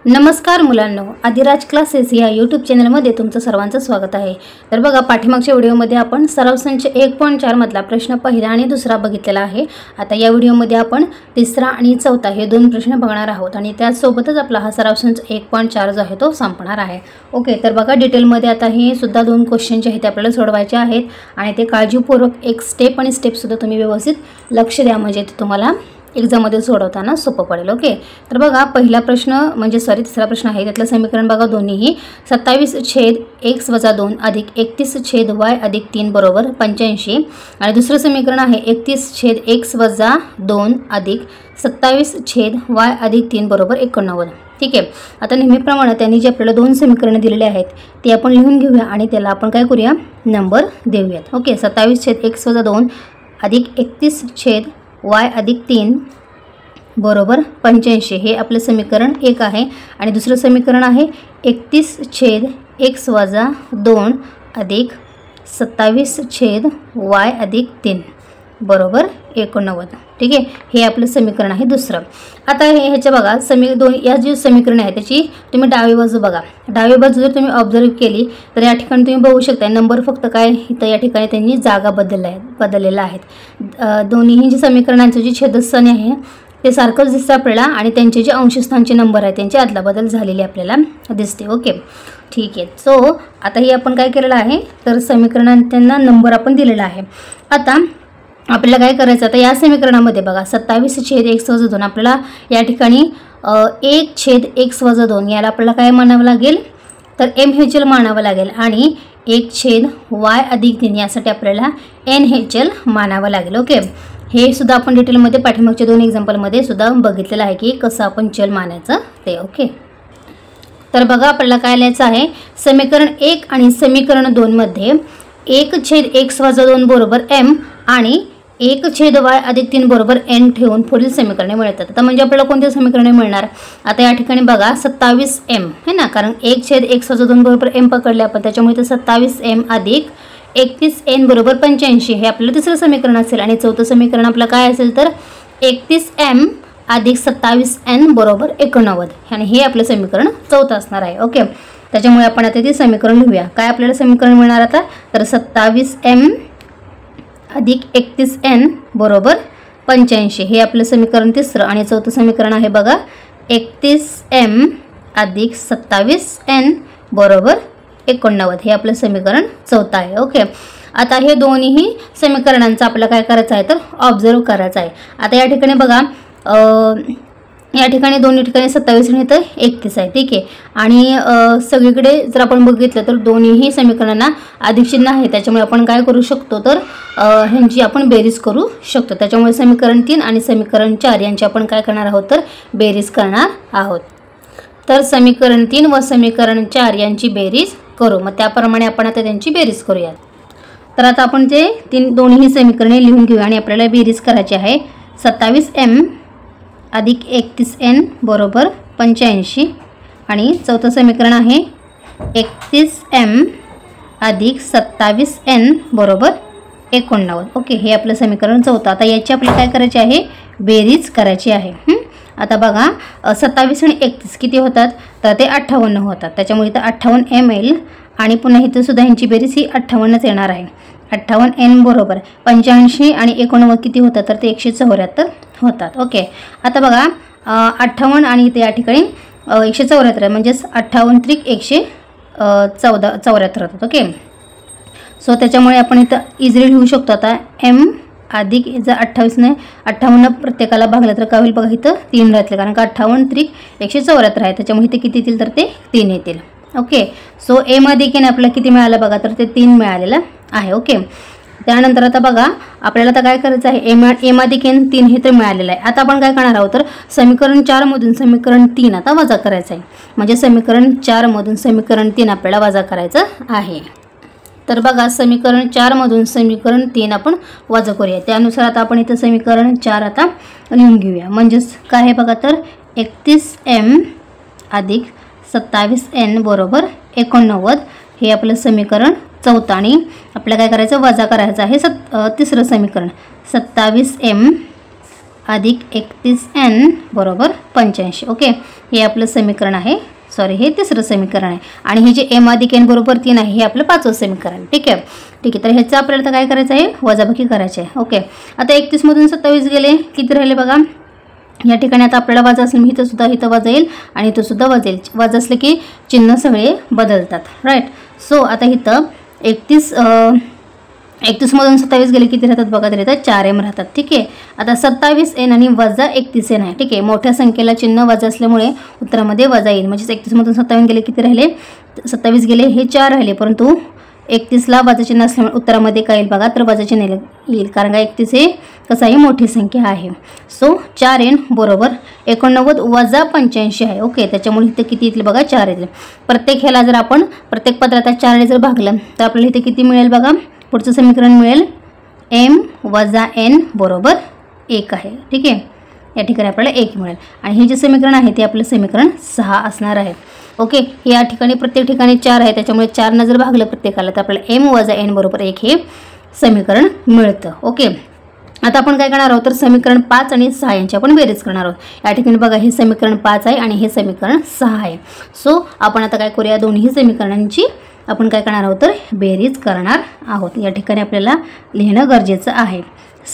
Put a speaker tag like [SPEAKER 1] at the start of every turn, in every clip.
[SPEAKER 1] नमस्कार मुलांनो, आदिराज क्लासेस या यूट्यूब चॅनलमध्ये तुमचं सर्वांचं स्वागत आहे। तर बघा, पाठीमागच्या व्हिडिओमध्ये आपण सराव संच 1.4 मधला प्रश्न पहिला आणि दुसरा बघितलेला आहे। आता या व्हिडिओमध्ये आपण तिसरा आणि चौथा हे दोन प्रश्न बघणार आहोत आणि त्यासोबतच आपला हा सराव संच 1.4 जो आहे तो संपणार आहे। ओके, तर बघा डिटेलमध्ये आता हे सुद्धा दोन क्वेश्चन जे आहेत आपल्याला सोडवायचे आहेत आणि ते काळजीपूर्वक एक स्टेप आणि स्टेप सुद्धा तुम्ही व्यवस्थित लक्ष द्या, म्हणजे ते तुम्हाला एक्झाममध्ये सोडवताना सोपं पडेल। ओके, तर बघा पहिला प्रश्न म्हणजे तिसरा प्रश्न आहे, त्यातलं समीकरण बघा दोन्हीही 27/(x-2) अधिक 31/(y + 3) बरोबर 85 आणि दुसरं समीकरण आहे 31/(x-2) अधिक 27/(y + 3) बरोबर 89। ठीक आहे, आता नेहमीप्रमाणे त्यांनी जे आपल्याला दोन समीकरणे दिलेले आहेत ते आपण लिहून घेऊया आणि त्याला आपण काय करूया, नंबर देऊयात। ओके, 27/(x-2) अधिक 31/(y + 3) बरोबर 85 हे आपलं समीकरण 1 आहे आणि दुसरं समीकरण आहे 31/(x-2) अधिक 27/(y + 3) बरोबर 89। ठीक आहे, हे आपलं समीकरण आहे दुसरं। आता ह्याच्या बघा या जी समीकरण आहे त्याची तुम्ही डावी बाजू बघा। डावी बाजू जर तुम्ही ऑब्झर्व केली तर या ठिकाणी तुम्ही बघू शकता नंबर फक्त काय इथं या ठिकाणी त्यांनी जागा बदललेल्या आहेत। दोन्ही जे समीकरणांचं जे छेदस्थान आहे ते सारखंच दिसतं आपल्याला आणि त्यांचे जे अंशस्थानचे नंबर आहेत त्यांची अदलाबदल झालेली आपल्याला दिसते। ओके, ठीक आहे। सो आता हे आपण काय केलेलं आहे, तर समीकरणांना नंबर आपण दिलेला आहे। आता आपल्याला काय करायचं, आता या समीकरणामध्ये बघा 27/(x-2) आपल्याला या ठिकाणी 1/(x-2) याला आपल्याला काय मानावं लागेल, तर m हे चल मानावं लागेल आणि 1/(y + 3) यासाठी आपल्याला n हे चल मानावं लागेल। ओके, हे सुद्धा आपण डिटेलमध्ये पाठीमागच्या दोन एक्झाम्पलमध्ये सुद्धा बघितलेलं आहे की कसं आपण चल मानायचं ते। ओके, तर बघा आपल्याला काय लिहायचं आहे, समीकरण 1 आणि समीकरण 2 मध्ये 1/(x-2) बरोबर m आणि 1/(y + 3) बरोबर n ठेवून पुढील समीकरणे मिळतात। आता म्हणजे आपल्याला कोणते समीकरणे मिळणार, आता या ठिकाणी बघा 27m है ना, कारण 1/(x-2) बरोबर m पकडले आपण, त्याच्यामुळे तर 27m अधिक 31n बरोबर 85 हे आपलं तिसरं समीकरण असेल आणि चौथं समीकरण आपलं काय असेल तर 31m अधिक 27n बरोबर 89 आणि हे आपलं समीकरण चौथं असणार आहे। ओके, त्याच्यामुळे आपण आता ते समीकरण लिहूया। काय आपल्याला समीकरण मिळणार आता, तर 27m अधिक 31n बरोबर 85 हे आपलं समीकरण तिसरं आणि चौथं समीकरण आहे बघा 31m अधिक 27n बरोबर 89 हे आपलं समीकरण चौथं आहे। ओके, आता हे दोन्ही समीकरणांचं आपल्याला काय करायचं आहे तर ऑब्झर्व करायचं आहे। आता या ठिकाणी बघा या ठिकाणी दोन्ही ठिकाणी 27 आणि इथं 31 आहे। ठीक आहे, आणि सगळीकडे जर आपण बघितलं तर दोन्हीही समीकरणांना अधिक चिन्ह आहे, त्याच्यामुळे आपण काय करू शकतो तर ह्यांची आपण बेरीज करू शकतो। त्याच्यामुळे समीकरण 3 आणि समीकरण 4 यांची आपण काय करणार आहोत तर बेरीज करणार आहोत। तर समीकरण 3 व समीकरण 4 यांची बेरीज करू, मग त्याप्रमाणे आपण आता त्यांची बेरीज करूया। तर आता आपण ते दोन्ही समीकरणे लिहून घेऊया आणि आपल्याला बेरीज करायची आहे। 27m अधिक 31n बरोबर 85 आणि चौथं समीकरण आहे 31m अधिक 27n बरोबर 89। ओके, हे आपलं समीकरण चौथं। आता याची आपल्याला काय करायची आहे, बेरीज करायची आहे। आता बघा 27 आणि 31 किती होतात, तर ते 58 होतात, त्याच्यामुळे इथं 58m येईल आणि पुन्हा इथं सुद्धा ह्यांची बेरीज ही 58च येणार आहे। 58n बरोबर 85 आणि 89 किती होतात, तर ते 174 होतात। ओके, आता बघा 58 आणि इथे या ठिकाणी 174 म्हणजेच 58 त्रिक 174 होतात। ओके, सो त्याच्यामुळे आपण इथं इझिली लिहू शकतो आता m अधिक जर 58 प्रत्येकाला भागलं तर काय होईल बघा, इथं 3 राहतील, कारण का 58 त्रिक 174 आहे, त्याच्यामुळे इथे किती येतील तर ते 3 येतील। ओके, सो m अधिक n आपल्याला किती मिळालं बघा, तर ते 3 मिळालेलं आहे। ओके, त्यानंतर आता बघा आपल्याला आता काय करायचं आहे, m अधिक n 3 हे तर मिळालेलं आहे। आता आपण काय करणार आहोत तर समीकरण 4 मधून समीकरण 3 आता वजा करायचं आहे, म्हणजे समीकरण 4 मधून समीकरण 3 आपल्याला वजा करायचं आहे। तर बघा समीकरण 4 मधून समीकरण 3 आपण वजा करूया, त्यानुसार आता आपण इथं समीकरण 4 आता लिहून घेऊया। म्हणजेच काय आहे बघा, तर 31m अधिक 27n बरोबर 89 हे आपलं समीकरण चौथं आणि आपल्याला काय करायचं, वजा करायचं आहे तिसरं समीकरण 27m अधिक 31n बरोबर 85. ओके, हे आपलं समीकरण आहे. सॉरी, हे तिसरं समीकरण आहे. आणि हे जे m अधिक n बरोबर 3 आहे हे आपलं पाचवं समीकरण. ठीक आहे. तर ह्याचं आपल्याला तर काय करायचं आहे, वजाबाकी करायची आहे. ओके, आता 31 मधून 27 गेले, किती राहिले बघा. या ठिकाणी आता आपल्याला वजा असेल, इथं सुद्धा इथं वजा येईल आणि इथं सुद्धा वजा येईल. वजा असलं की चिन्ह सगळे बदलतात. राईट. सो आता इथं 31 मधून 27 गेले, किती राहतात बघा. तर इथं 4m राहतात. ठीक आहे. आता 27n आणि वजा 31n आहे. ठीक आहे. मोठ्या संख्येला चिन्ह वजा असल्यामुळे उत्तरामध्ये वजा येईल. म्हणजे 31 मधून 27 गेले, किती राहिले, 27 गेले, हे 4 राहिले. परंतु 31ला वजा चिन्ह असल्यामुळे उत्तरामध्ये काय येईल बघा, तर वजा चिन्ह येईल. कारण का 31 हे कसं आहे, मोठी संख्या आहे. सो 4n बरोबर 89 वजा 85 आहे. ओके, त्याच्यामुळे इथं किती येतील बघा, 4 येतील. प्रत्येक ह्याला जर आपण प्रत्येक पत्रात 4ने जर भागलं तर आपल्याला इथे किती मिळेल बघा. पुढचं समीकरण मिळेल m वजा n बरोबर 1 आहे. ठीक आहे. या ठिकाणी आपल्याला 1 मिळेल. आणि हे जे समीकरण आहे ते आपलं समीकरण 6 असणार आहे. ओके, या ठिकाणी प्रत्येक ठिकाणी 4 आहे, त्याच्यामुळे 4ने जर भागलं प्रत्येकाला तर आपल्याला m वजा n बरोबर 1 हे समीकरण मिळतं. ओके, आता आपण काय करणार आहोत, तर समीकरण 5 आणि 6 यांची आपण बेरीज करणार आहोत. या ठिकाणी बघा, हे समीकरण 5 आहे आणि हे समीकरण 6 आहे. सो आपण आता काय करूया, दोन्ही समीकरणांची आपण काय करणार आहोत, तर बेरीज करणार आहोत. या ठिकाणी आपल्याला लिहिणं गरजेचं आहे.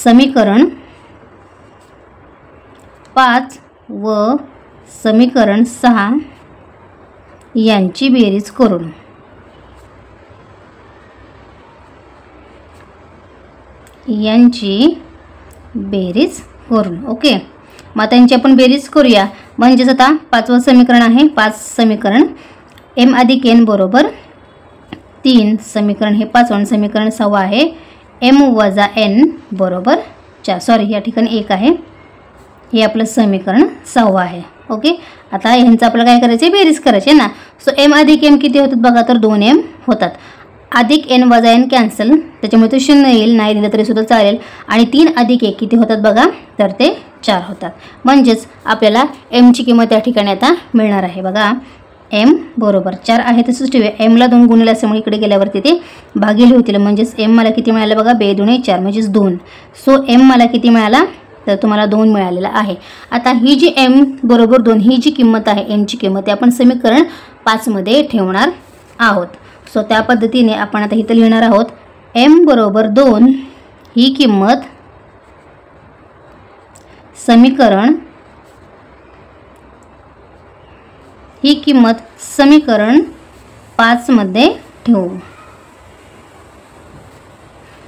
[SPEAKER 1] समीकरण 5 व समीकरण 6 यांची बेरीज करून ओके, मग आता यांची आपण बेरीज करूया. म्हणजेच आता 5वं समीकरण आहे, 5 समीकरण m अधिक n बरोबर 3 समीकरण हे 5वं समीकरण 6 आहे m वजा n बरोबर 4. सॉरी, या ठिकाणी 1 आहे. हे आपलं समीकरण 6 आहे. ओके, आता ह्यांचं आपल्याला काय करायचं आहे, बेरीज करायची आहे ना. सो m अधिक n किती होतात बघा, तर 2m होतात. अधिक n वजा n कॅन्सल, त्याच्यामुळे ते 0 येईल, नाही दिलं तरी सुद्धा चालेल. आणि 3 अधिक 1 किती होतात बघा, तर ते 4 होतात. म्हणजेच आपल्याला m ची किंमत या ठिकाणी आता मिळणार आहे बघा. m बरोबर 4 आहे, तसंच ठेवूया. m ला 2 गुणिले असल्यामुळे इकडे गेल्यावरती ते भागिले होतील. म्हणजेच m मला किती मिळालं बघा, 2 दुणे 4 म्हणजेच 2. सो m मला किती मिळाला, तर तुम्हाला 2 मिळालेला आहे. आता ही जी m बरोबर 2 ही जी किंमत आहे, m ची किंमत, आपण समीकरण 5 मध्ये ठेवणार आहोत. सो त्या पद्धतीने आपण आता इथं लिहिणार आहोत m बरोबर 2 ही किंमत समीकरण 5 मध्ये ठेवू.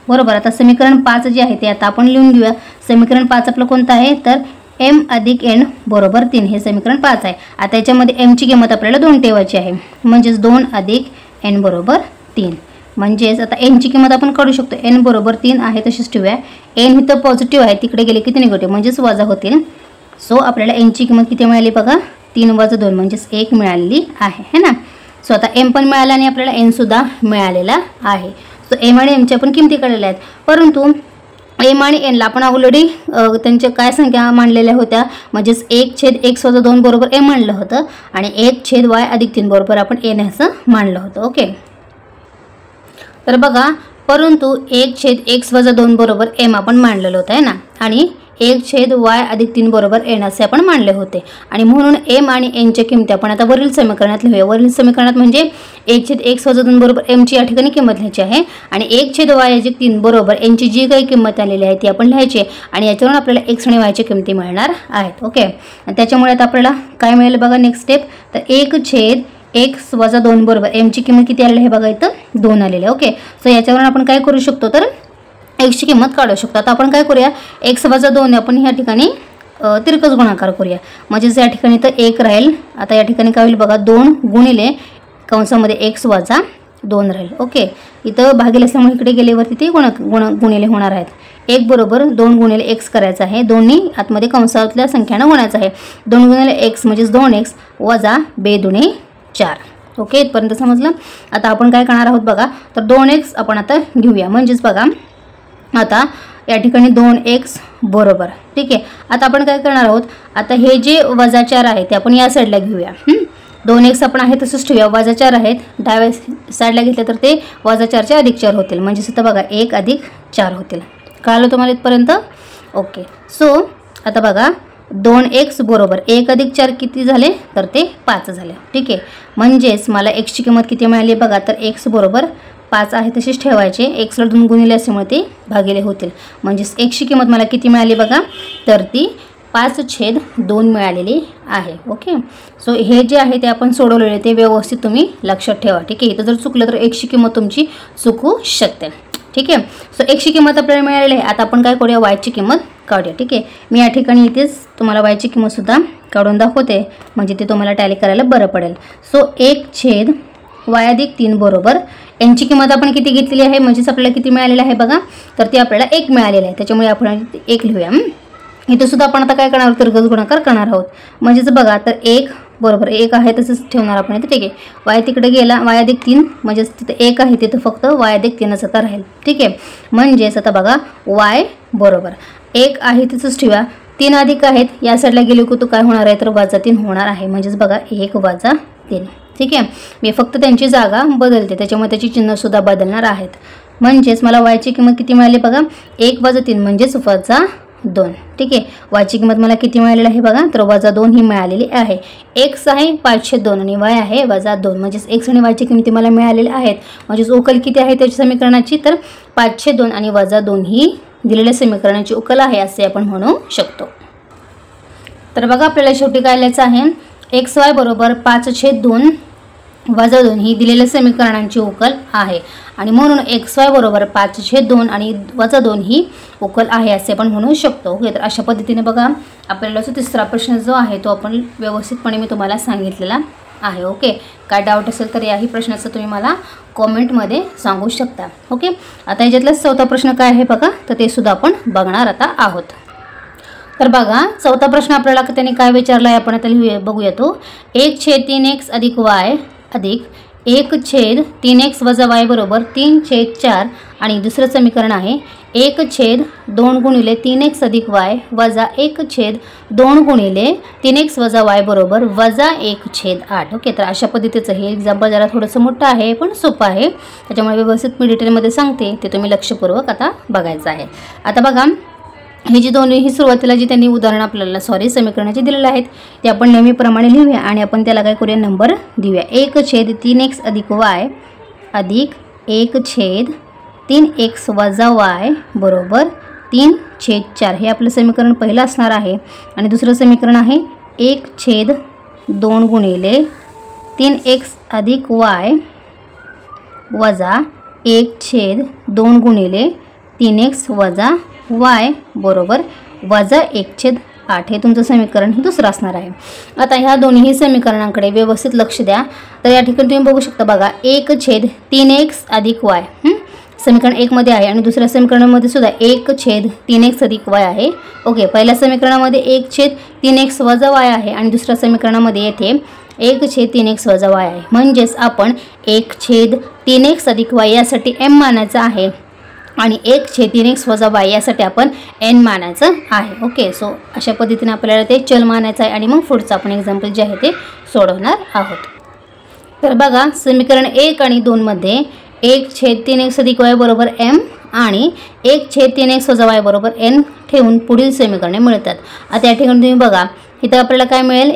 [SPEAKER 1] बरोबर. आता समीकरण 5 जे आहे ते आता आपण लिहून घेऊया. समीकरण 5 आपलं कोणतं आहे, तर m अधिक n बरोबर 3 हे समीकरण 5 आहे. आता याच्यामध्ये m ची किंमत आपल्याला 2 ठेवायची आहे. म्हणजेच 2 अधिक n बरोबर 3. म्हणजेच आता n ची किंमत आपण काढू शकतो. n बरोबर 3 आहे, तशीच ठेवूया. n इथं पॉझिटिव्ह आहे, तिकडे गेले किती निगेटिव्ह, म्हणजेच वजा होतील. सो आपल्याला n ची किंमत किती मिळाली बघा, 3 वजा 2 म्हणजेच 1 मिळालेली आहे, है ना. सो आता m पण मिळाला आणि आपल्याला n सुद्धा मिळालेला आहे. सो m आणि m च्या पण किमती काढलेल्या आहेत. परंतु m आणि n ला आपण ऑलरेडी त्यांच्या काय संख्या मांडलेल्या होत्या, म्हणजेच 1/x - 2 बरोबर m मांडलं होतं आणि 1/y अधिक 3 बरोबर आपण n असं मांडलं होतं. ओके, तर बघा, परंतु 1/x - 2 बरोबर m आपण मांडलेलं होतं आहे ना, आणि 1/y अधिक 3 बरोबर n असे आपण मांडले होते. आणि म्हणून m आणि n च्या किमती आपण आता वरील समीकरणात लिहूया. वरील समीकरणात म्हणजे 1/x - 2 बरोबर m ची या ठिकाणी किंमत लिहायची आहे आणि 1/y अधिक 3 बरोबर n ची जी काही किंमत आलेली आहे ती आपण लिहायची आहे. आणि याच्यावरून आपल्याला x आणि y च्या किमती मिळणार आहेत. ओके, आणि त्याच्यामुळे आता आपल्याला काय मिळेल बघा, नेक्स्ट स्टेप, तर 1/x - 2 बरोबर m ची किंमत किती आलेली आहे बघा, इथं 2 आलेली आहे. ओके, सो याच्यावरून आपण काय करू शकतो, तर x ची किंमत काढू शकतो. आता आपण काय करूया, x - 2 आपण ह्या ठिकाणी तिरकस गुणाकार करूया. म्हणजेच या ठिकाणी तर 1 राहील. आता या ठिकाणी काय होईल बघा, 2 गुणिले कंसामध्ये x - 2 राहील. ओके, इथं भागिले असल्यामुळे इकडे गेल्यावरती ते गुणिले होणार आहेत. 1 बरोबर 2 गुणिले x करायचं आहे. दोन्ही आतमध्ये कंसातल्या संख्यानं गुणायचं आहे. 2 गुणिले x म्हणजेच 2x वजा 2 दुणे 4. ओके, इथपर्यंत समजलं. आता आपण काय करणार आहोत बघा, तर 2x आपण आता घेऊया. म्हणजेच बघा, आता या ठिकाणी 2x बरोबर, ठीक आहे. आता आपण काय करणार आहोत, आता हे जे वजा 4 आहे ते आपण या साईडला घेऊया. 2x आपण आहे तसंच ठेवूया. वजा 4 आहेत, डाव्या साईडला घेतलं तर ते वजा 4 अधिक 4 होतील. म्हणजेच इथं बघा 1 अधिक 4 होतील. कळालं तुम्हाला इथपर्यंत? ओके, सो आता बघा 2x बरोबर 1 अधिक 4 किती झाले तर ते 5 झाले. ठीक आहे, म्हणजेच मला x ची किंमत किती मिळाली बघा, तर x बरोबर 5 आहे तशीच ठेवायचे. x ला 2 गुणिले असल्यामुळे ते भागिले होतील. म्हणजेच x ची किंमत मला किती मिळाली बघा, तर ती 5/2 मिळालेली आहे. ओके, सो हे जे आहे ते आपण सोडवलेले ते व्यवस्थित तुम्ही लक्षात ठेवा. ठीक आहे, इथं जर चुकलं तर x ची किंमत तुमची चुकू शकते. ठीक आहे, सो x ची किंमत आपल्याला मिळालेली आहे. आता आपण काय करूया, y ची किंमत काढूया. ठीक आहे, मी या ठिकाणी इथेच तुम्हाला y ची किंमतसुद्धा काढून दाखवते, म्हणजे ते तुम्हाला टॅली करायला बरं पडेल. सो 1/y+3 बरोबर n ची किंमत आपण किती घेतलेली आहे, म्हणजेच आपल्याला किती मिळालेलं आहे बघा, तर ते आपल्याला 1 मिळालेलं आहे. त्याच्यामुळे आपण 1 लिहूया. इथं सुद्धा आपण आता काय करणार आहोत, तर गुणाकार करणार आहोत. म्हणजेच बघा, तर 1 बरोबर 1 आहे तसंच ठेवणार आपण इथे. ठीक आहे, y तिकडे गेला, y+3 म्हणजेच तिथे 1 आहे, तिथं फक्त y+3च आता राहील. ठीक आहे, म्हणजेच आता बघा y बरोबर 1 आहे तिथंच ठेवा, 3 अधिक आहेत या साईडला गेलो की तो काय होणार आहे, तर -3 होणार आहे. म्हणजेच बघा 1-3. ठीक आहे, मी फक्त त्यांची जागा बदलते, त्याच्यामुळे त्याची चिन्हसुद्धा बदलणार आहेत. म्हणजेच मला y ची किंमत किती मिळाली बघा, 1-3 म्हणजेच -2. ठीक आहे, y ची किंमत मला किती मिळालेली आहे बघा, तर -2 ही मिळालेली आहे. x आहे 5/2 आणि y आहे -2, म्हणजेच x आणि y ची किमती मला मिळालेल्या आहेत. म्हणजेच उकल किती आहे त्याच्या समीकरणाची, तर 5/2 आणि -2 ही दिलेल्या समीकरणाची उकल आहे असे आपण म्हणू शकतो. तर बघा आपल्याला शेवटी काय लिहायचं आहे, xy बरोबर 5/2 -2 ही दिलेल्या समीकरणांची उकल आहे आणि म्हणून xy बरोबर 5/2 आणि -2 ही उकल आहे असे आपण म्हणू शकतो. ओके, तर अशा पद्धतीने बघा आपल्याला जो तिसरा प्रश्न जो आहे तो आपण व्यवस्थितपणे मी तुम्हाला सांगितलेला आहे. ओके, काय डाऊट असेल तर याही प्रश्नाचं तुम्ही मला कॉमेंटमध्ये सांगू शकता. ओके, आता याच्यातला चौथा प्रश्न काय आहे बघा, तर ते सुद्धा आपण बघणार आता आहोत. तर बघा चौथा प्रश्न आपल्याला त्यांनी काय विचारला आहे आपण आता लिहूया, बघूया तो. 1/3x अधिक y अधिक 1/3x वजा y बरोबर 3/4 आणि दुसरं समीकरण आहे 1/2 गुणिले 3x अधिक y वजा 1/2 गुणिले 3x वजा y बरोबर वजा 1/8. ओके, तर अशा पद्धतीचं हे एक्झाम्पल जरा थोडंसं मोठं आहे पण सोपं आहे, त्याच्यामुळे व्यवस्थित मी डिटेलमध्ये सांगते, ते तुम्ही लक्षपूर्वक आता बघायचं आहे. आता बघा हे जी दोन्ही सुरुवातीला जी त्यांनी उदाहरण आपल्याला समीकरणाचे दिलेले आहेत ते आपण नेहमीप्रमाणे लिहूया आणि आपण त्याला काय करूया, नंबर देऊया. 1/3x अधिक y अधिक 1/3x वजा y बरोबर 3/4 हे आपलं समीकरण पहिलं असणार आहे. आणि दुसरं समीकरण आहे 1/2 गुणिले 3x अधिक y वजा 1/2 गुणिले 3x वजा y बरोबर वजा 1/8 हे तुमचं समीकरण हे दुसरं असणार आहे. आता ह्या दोन्ही समीकरणांकडे व्यवस्थित लक्ष द्या. तर या ठिकाणी तुम्ही बघू शकता बघा 1/3x अधिक y समीकरण 1 मध्ये आहे आणि दुसऱ्या समीकरणामध्ये सुद्धा 1/3x अधिक y आहे. ओके, पहिल्या समीकरणामध्ये 1/3x वजा y आहे आणि दुसऱ्या समीकरणामध्ये येथे 1/3x वजा y आहे. म्हणजेच आपण 1/3x अधिक y यासाठी m मानायचं आहे आणि 1/3x वजा y यासाठी आपण n मानायचं आहे. ओके, सो अशा पद्धतीने आपल्याला ते चल मानायचं आहे आणि मग पुढचं आपण एक्झाम्पल जे आहे ते सोडवणार आहोत. तर बघा समीकरण 1 आणि 2 मध्ये 1/3x अधिक y बरोबर m आणि 1/3x वजा y बरोबर n ठेवून पुढील समीकरणे मिळतात. आता या ठिकाणी तुम्ही बघा इथं आपल्याला काय मिळेल,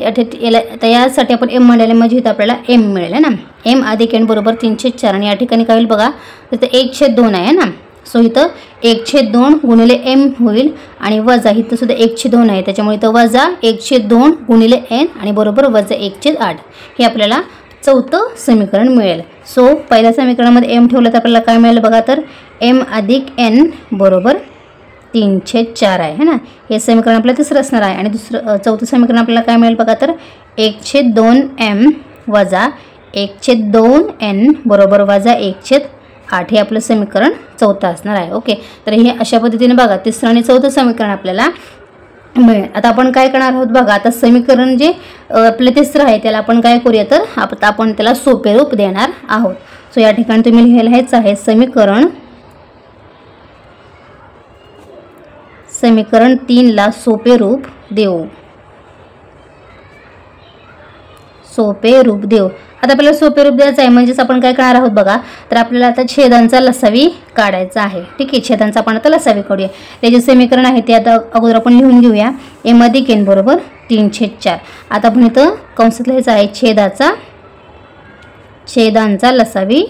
[SPEAKER 1] आता यासाठी आपण m म्हणलेलं म्हणजे इथं आपल्याला m मिळेल ना, m अधिक n बरोबर 3/4 आणि या ठिकाणी काय होईल बघा, इथं 1/2 आहे ना, सो इथं 1/2 गुणिले m होईल आणि वजा इथं सुद्धा 1/2 आहे, त्याच्यामुळे इथं वजा 1/2 गुणिले n आणि बरोबर वजा 1/8 हे आपल्याला चौथं समीकरण मिळेल. सो पहिल्या समीकरणामध्ये m ठेवलं तर आपल्याला काय मिळेल बघा, तर m अधिक n बरोबर 3/4 आहे ना, हे समीकरण आपल्याला तिसरं असणार आहे. आणि दुसरं चौथं समीकरण आपल्याला काय मिळेल बघा, तर 1/2m वजा 1/2n बरोबर वजा 1/8 हे आपलं समीकरण चौथं असणार आहे. ओके, तर हे अशा पद्धतीने बघा तिसरं आणि चौथं समीकरण आपल्याला मिळेल. आता आपण काय करणार आहोत बघा, आता समीकरण जे आपलं तिसरं आहे त्याला आपण काय करूया, तर आता आपण त्याला सोपे रूप देणार आहोत. सो या ठिकाणी तुम्ही लिहायचं आहे समीकरण 3 ला सोपे रूप देऊ. सोपे रूप देऊ. आता आपल्याला सोपे रूप द्यायचं आहे म्हणजेच आपण काय करणार आहोत बघा. तर आपल्याला आता छेदांचा लसावी काढायचा आहे. ठीक आहे, छेदांचा आपण आता लसावी काढूया. त्याचे समीकरण आहे ते आता अगोदर आपण लिहून घेऊया. m अधिक n बरोबर 3/4. आता आपण इथं कंसात लिहायचं आहे छेदांचा लसावी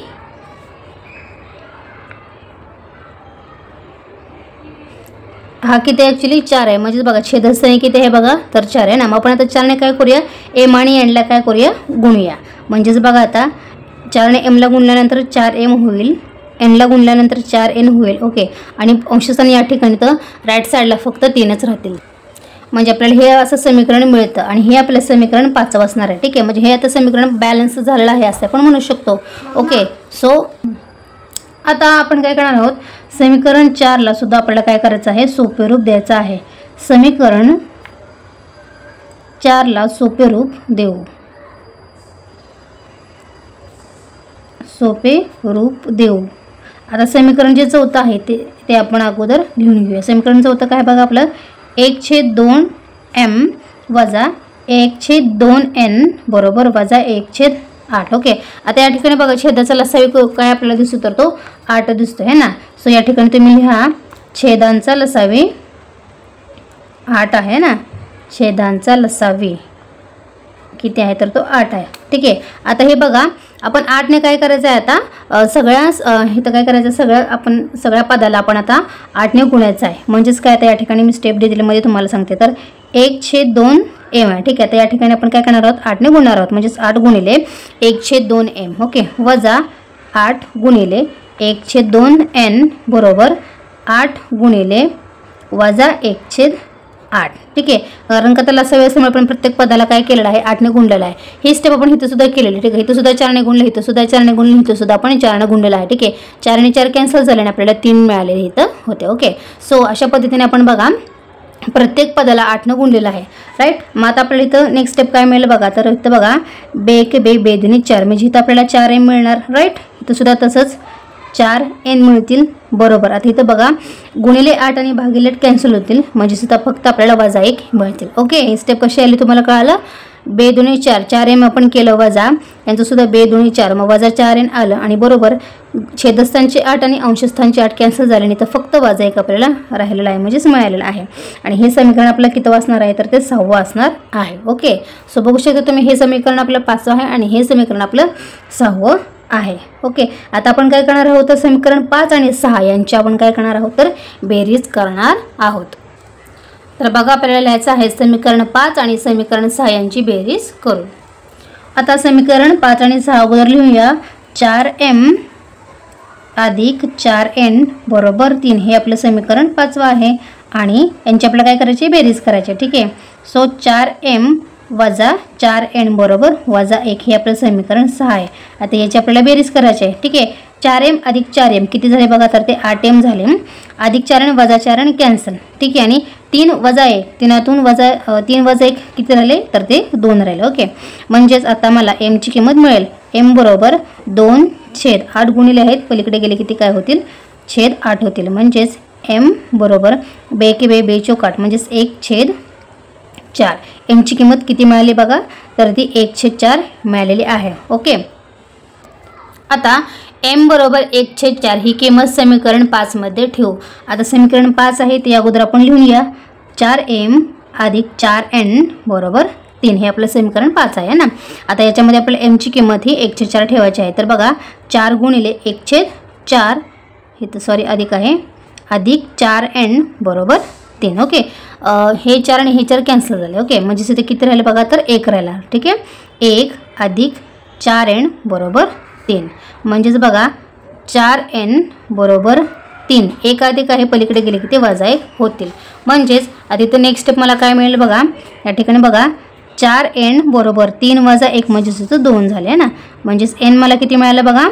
[SPEAKER 1] हा किती ॲक्च्युली 4 आहे. म्हणजेच बघा छेदस्थानी किती आहे बघा, तर 4 आहे ना. मग आपण आता 4ने काय करूया, m आणि n ला काय करूया, गुणूया. म्हणजेच बघा आता 4ने m ला गुणल्यानंतर 4m होईल, n ला गुणल्यानंतर 4n होईल. ओके, आणि अंशस्थानी या ठिकाणी तर राईट साईडला फक्त 3च राहतील. म्हणजे आपल्याला हे असं समीकरण मिळतं आणि हे आपलं समीकरण 5 असणार आहे. ठीक आहे, म्हणजे हे आता समीकरण बॅलन्स झालेलं आहे असं आपण म्हणू शकतो. ओके, सो आता आपण काय करणार आहोत, समीकरण 4ला सुद्धा आपल्याला काय करायचं आहे, सोपे रूप द्यायचं आहे. समीकरण 4ला सोपे रूप देऊ. सोपे रूप देऊ. आता समीकरण जे चौथं आहे ते आपण अगोदर लिहून घेऊया. समीकरण चौथं काय बघा आपलं, 1/2m वजा 1/2n बरोबर वजा 1/8. ओके, आता या ठिकाणी बघा छेदाचा लसावी काय आपल्याला दिसतो, तर तो 8 दिसतो आहे ना. सो या ठिकाणी तुम्ही लिहा छेदांचा लसावी 8 आहे ना. छेदांचा लसावी किती आहे, तर तो 8 आहे. ठीक आहे, आता हे बघा आपण 8ने काय करायचं आहे, आता इथं काय करायचं, सगळ्या पदाला आपण आता 8ने गुणायचं आहे. म्हणजेच काय, आता या ठिकाणी मी स्टेप डिटेलमध्ये तुम्हाला सांगते. तर 1/2m आहे. ठीक आहे, तर या ठिकाणी आपण काय करणार आहोत, 8ने गुणणार आहोत. म्हणजेच 8 गुणिले 1/2m. ओके, वजा 8 गुणिले 1/2n बरोबर 8 गुणिले वजा 1/8. ठीक आहे, कारण का त्याला सवय असल्यामुळे आपण प्रत्येक पदाला काय केलेलं आहे, 8ने गुणलेलं आहे. ही स्टेप आपण इथं सुद्धा केलेली. ठीक आहे, इथं सुद्धा 4ने गुणले, इथं सुद्धा 4ने गुणले, इथं सुद्धा आपण 4ने गुणलेलं आहे. ठीक आहे, 4 आणि 4 कॅन्सल झाले आणि आपल्याला 3 मिळाले इथं होते. ओके, सो अशा पद्धतीने आपण बघा प्रत्येक पदाला 8ने गुणलेलं आहे. राईट, मग आता आपल्याला इथं नेक्स्ट स्टेप काय मिळेल बघा. तर इथं बघा बे दुनी 4 म्हणजे इथं आपल्याला 4m मिळणार. राईट, इथं सुद्धा तसंच 4n मिळतील बरोबर. आता इथं बघा गुणिले 8 आणि भागिले 8 कॅन्सल होतील, म्हणजे सुद्धा फक्त आपल्याला वजा 1 मिळतील. ओके, ही स्टेप कशी आली तुम्हाला कळालं. बे दुनी 4, 4m आपण केलं वजा, यांचं सुद्धा बे दुनी 4, मग वजा 4n आलं आणि बरोबर छेदस्थानचे 8 आणि अंशस्थानचे 8 कॅन्सल झाले आणि तर फक्त वजा 1 आपल्याला राहिलेला आहे, म्हणजेच मिळालेलं आहे. आणि हे समीकरण आपलं किती असणार आहे, तर ते 6वं असणार आहे. ओके, सो बघू शकता तुम्ही हे समीकरण आपलं 5वं आहे आणि हे समीकरण आपलं 6वं आहे. ओके, आता आपण काय करणार आहोत, तर समीकरण 5 आणि 6 यांची आपण काय करणार आहोत, तर बेरीज करणार आहोत. तर बघा आपल्याला लिहायचं आहे समीकरण 5 आणि समीकरण 6 यांची बेरीज करू. आता समीकरण 5 आणि 6 अगोदर लिहूया. 4m अधिक 4n बरोबर 3 हे आपलं समीकरण 5वं आहे आणि यांची आपल्याला काय करायची, बेरीज करायची. ठीक आहे, सो 4m वजा 4n बरोबर वजा 1 हे आपलं समीकरण 6 आहे. आता याची आपल्याला बेरीज करायची आहे. ठीक आहे, 4m अधिक 4m किती झाले बघा, तर ते 8m झाले. अधिक 4n वजा 4n कॅन्सल. ठीक आहे, आणि 3 वजा 1, 3 वजा 1 किती राहिले, तर ते 2 राहिले. ओके, म्हणजेच आता मला mची किंमत मिळेल m बरोबर 2/8 गुणिले आहेत पलीकडे गेले किती काय होतील, छेद 8 होतील. म्हणजेच m बरोबर बे चौक 8 म्हणजेच 1/4. mची किंमत किती मिळाली बघा, तर ती 1/4 मिळालेली आहे. ओके, आता m बरोबर 1/4 ही किंमत समीकरण 5 मध्ये ठेवू. आता समीकरण 5 आहे ते अगोदर आपण लिहूया. 4m अधिक 4n बरोबर 3 हे आपलं समीकरण 5 आहे ना. आता याच्यामध्ये आपल्याला mची किंमत ही 1/4 ठेवायची आहे. तर बघा 4 गुणिले 1/4 हे तर सॉरी अधिक आहे, अधिक 4n बरोबर 3. ओके, हे 4 आणि हे 4 कॅन्सल झाले. ओके, म्हणजे इथे किती राहिले बघा, तर 1 राहिला. ठीक आहे, 1 अधिक 4n बरोबर 3 म्हणजेच बघा 4n बरोबर 3. 1 अधिक आहे पलीकडे गेले की ते वजा 1 होतील. म्हणजेच आता इथं नेक्स्ट स्टेप मला काय मिळेल बघा, या ठिकाणी बघा 4n बरोबर 3 वजा 1 म्हणजेच इथं 2 झाले ना. म्हणजेच n मला किती मिळालं बघा,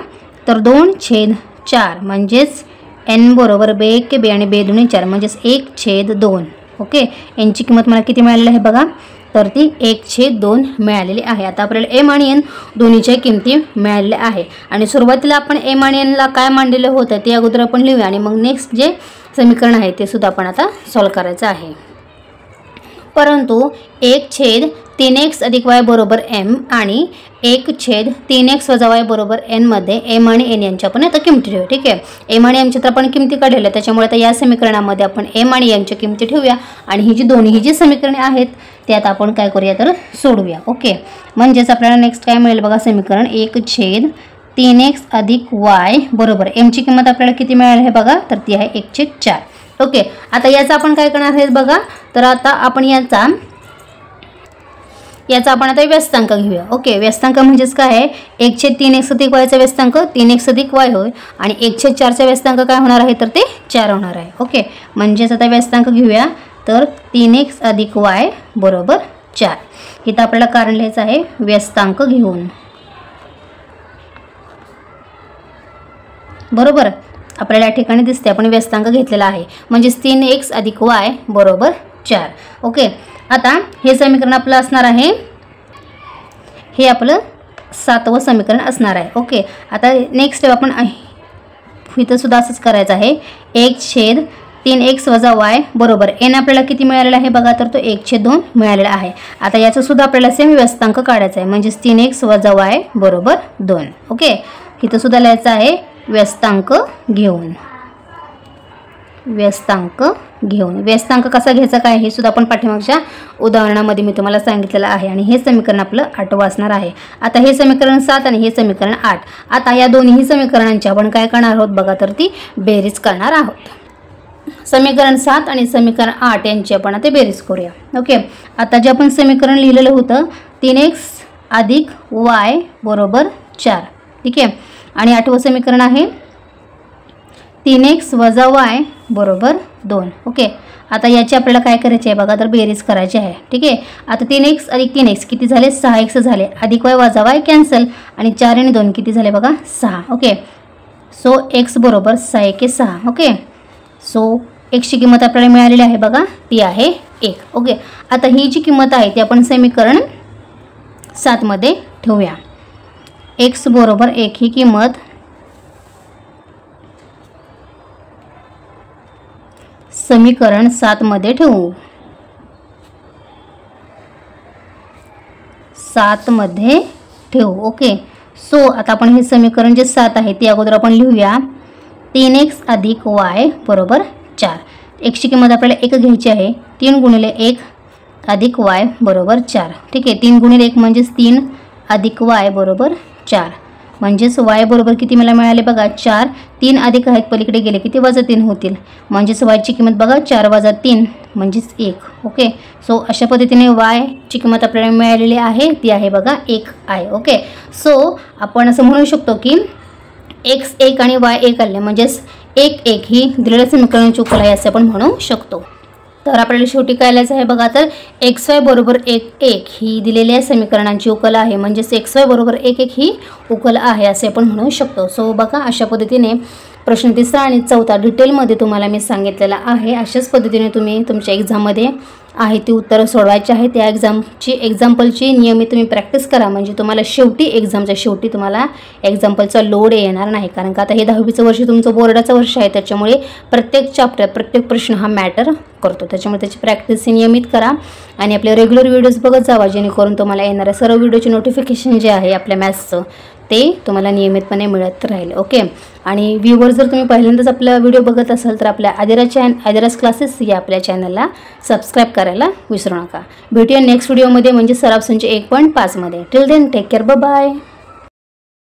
[SPEAKER 1] तर 2/4 म्हणजेच n बरोबर बे आणि बे दुनी 4 म्हणजेच 1/2. ओके, यांची किंमत मला किती मिळालेली आहे बघा, तर ती 1/2 मिळालेली आहे. आता आपल्याला m आणि n दोन्हीच्या किमती मिळालेल्या आहे आणि सुरुवातीला आपण m आणि n ला काय मांडलेलं होतं ते अगोदर आपण लिहूया आणि मग नेक्स्ट जे समीकरण आहे ते सुद्धा आपण आता सॉल्व करायचं आहे. परंतु 1/3x अधिक y बरोबर m आणि 1/3x वजा y बरोबर n मध्ये m आणि n यांच्या आपण आता किमती ठेवू. ठीक आहे, m आणि m च्या तर आपण किमती काढलेल्या, त्याच्यामुळे आता या समीकरणामध्ये आपण m आणि n च्या किमती ठेवूया आणि ही जी दोन्ही जी समीकरणे आहेत ते आता आपण काय करूया तर सोडवूया. ओके, म्हणजेच आपल्याला नेक्स्ट काय मिळेल बघा, समीकरण 1/3x अधिक y बरोबर m ची किंमत आपल्याला किती मिळाली आहे बघा, तर ती आहे 1/4. ओके, आता याचा आपण काय करणार आहे बघा, तर आता आपण याचा आपण आता व्यस्तांक घेऊया. ओके, व्यस्तांक म्हणजेच काय आहे, 1/3x अधिक y चा व्यस्तांक 3x अधिक y होय आणि 1/4 चा व्यस्तांक काय होणार आहे तर ते 4 होणार आहे. ओके, म्हणजेच आता व्यस्तांक घेऊया, तर 3x अधिक y बरोबर 4. इथं आपल्याला कारण लिहायचं आहे व्यस्तांक घेऊन. बरोबर, आपल्याला या ठिकाणी दिसते आपण व्यस्तांक घेतलेला आहे, म्हणजेच 3x अधिक y बरोबर 4. ओके, आता हे समीकरण आपलं असणार आहे, हे आपलं 7वं समीकरण असणार आहे. ओके, आता नेक्स्ट आपण इथं सुद्धा असंच करायचं आहे, 1/3x वजा y बरोबर n आपल्याला किती मिळालेला आहे बघा, तर तो 1/2 मिळालेला आहे. आता याचं सुद्धा आपल्याला सेम व्यस्तांक काढायचा आहे, म्हणजेच 3x वजा y बरोबर 2. ओके, इथं सुद्धा लिहायचं आहे व्यस्तांक घेऊन. व्यस्तांक कसा घ्यायचा काय हे सुद्धा आपण पाठीमागच्या उदाहरणामध्ये मी तुम्हाला सांगितलेलं आहे आणि हे समीकरण आपलं 8वं असणार आहे. आता हे समीकरण 7 आणि हे समीकरण 8. आता या दोन्ही समीकरणांची आपण काय करणार आहोत बघा, तर ती बेरीज करणार आहोत. समीकरण 7 आणि समीकरण 8 यांची आपण आता बेरीज करूया. ओके, आता जे आपण समीकरण लिहिलेलं होतं 3x अधिक y बरोबर 4. ठीक आहे, आणि 8वं समीकरण आहे 3x वजा y बरोबर 2. ओके, आता याची आपल्याला काय करायची आहे बघा, तर बेरीज करायची आहे. ठीक आहे, आता 3x अधिक 3x किती झाले, 6x झाले, अधिक y वजा y कॅन्सल आणि 4 आणि 2 किती झाले बघा, 6. ओके, सो x बरोबर 6×6. ओके, सो x ची किंमत आपल्याला मिळालेली आहे बघा, ती आहे 1. ओके, आता ही जी किंमत आहे ती आपण समीकरण 7 मध्ये ठेवूया. x बरोबर 1 ही किंमत समीकरण 7 मध्ये ठेवू. 7 मध्ये ठेवू. ओके, सो आता आपण हे समीकरण जे 7 आहे ते अगोदर आपण लिहूया. 3x अधिक y बरोबर 4. x ची किंमत आपल्याला 1 घ्यायची आहे. 3 × 1 अधिक y बरोबर 4. ठीक आहे, 3 × 1 म्हणजेच 3 अधिक y बरोबर 4. म्हणजेच y बरोबर किती मला मिळाले बघा, 4. 3 अधिक आहेत पलीकडे गेले किती वजा 3 होतील, म्हणजेच y ची किंमत बघा 4 वजा 3 म्हणजेच 1. ओके, सो अशा पद्धतीने y ची किंमत आपल्याला मिळालेली आहे, ती आहे बघा 1 आहे. ओके, सो आपण असं म्हणू शकतो की x 1 आणि y 1 आले, म्हणजेच 1 ही दिलेल्या समीकरणाची उकल आहे असे आपण म्हणू शकतो. तर आपल्याला शेवटी काय लिहायचं आहे बघा, तर xy बरोबर 1 ही दिलेल्या समीकरणांची उकल आहे, म्हणजेच xy बरोबर 1 ही उकल आहे असे आपण म्हणू शकतो. सो बघा, अशा पद्धतीने प्रश्न 3 आणि 4 डिटेलमध्ये तुम्हाला मी सांगितलेला आहे. अशाच पद्धतीने तुम्ही तुमच्या एक्झाममध्ये आहे ती उत्तरं सोडवायची आहे. त्या एक्झाम्पलची नियमित तुम्ही प्रॅक्टिस करा, म्हणजे तुम्हाला शेवटी एक्झामच्या शेवटी तुम्हाला एक्झाम्पलचा लोड येणार नाही. कारण का आता हे 10वीचं वर्ष तुमचं बोर्डाचं वर्ष आहे, त्याच्यामुळे प्रत्येक चॅप्टर प्रत्येक प्रश्न हा मॅटर करतो. त्याच्यामुळे त्याची प्रॅक्टिस नियमित करा आणि आपले रेग्युलर व्हिडिओज बघत जावा, जेणेकरून तुम्हाला येणाऱ्या सर्व व्हिडिओचे नोटिफिकेशन जे आहे आपल्या मॅथ्सचं ते तुम्हाला नियमितपणे मिळत राहील. ओके, आणि व्ह्यूवर जर तुम्ही पहिल्यांदाच आपला व्हिडिओ बघत असाल तर आपल्या आदिराज क्लासेस या आपल्या चॅनलला सबस्क्राईब करायला विसरू नका. भेटूया नेक्स्ट व्हिडिओमध्ये, म्हणजे सराव संच 1.5 मध्ये. Till then take care, bye.